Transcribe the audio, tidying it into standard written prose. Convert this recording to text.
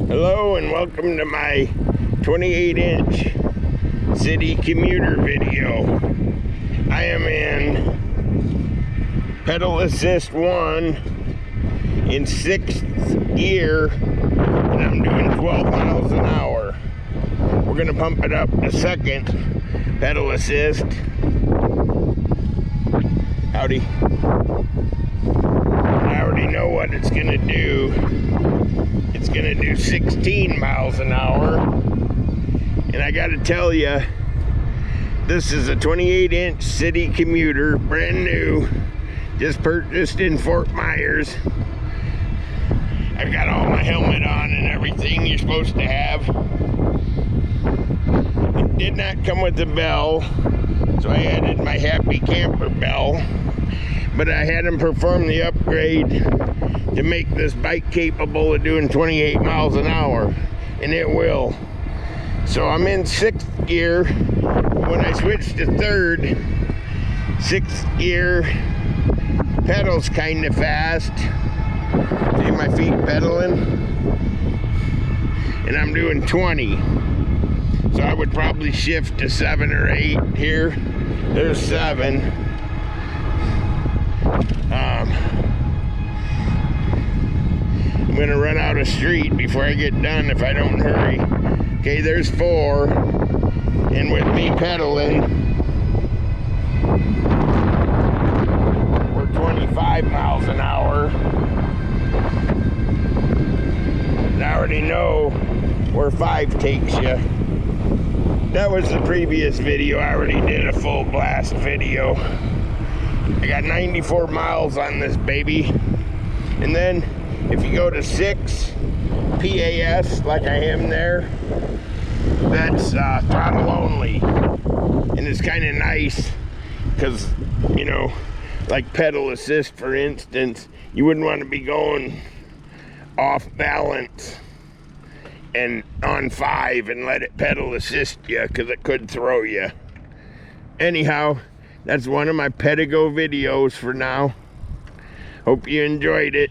Hello and welcome to my 28-inch city commuter video. I am in pedal assist 1 in 6th gear and I'm doing 12 miles an hour. We're going to pump it up to 2nd pedal assist. Howdy. I already know what it's going to do. It's going to do 16 miles an hour. And I got to tell you, this is a 28-inch city commuter, brand new, just purchased in Fort Myers. I've got all my helmet on and everything you're supposed to have. It did not come with a bell, so I added my happy camper bell. But I had them perform the upgrade to make this bike capable of doing 28 miles an hour, and it will. So I'm in 6th gear. When I switch to 3rd, 6th gear, pedals kind of fast. See my feet pedaling? And I'm doing 20. So I would probably shift to 7 or 8 here. There's 7. I'm gonna run out of street before I get done if I don't hurry. Okay, there's 4, and with me pedaling, we're 25 miles an hour. And I already know where 5 takes you. That was the previous video. I already did a full blast video. I got 94 miles on this baby. And then if you go to 6 PAS like I am there, that's throttle only. And it's kind of nice because, you know, like pedal assist for instance, you wouldn't want to be going off balance and on 5 and let it pedal assist you because it could throw you. Anyhow, that's one of my Pedego videos for now. Hope you enjoyed it.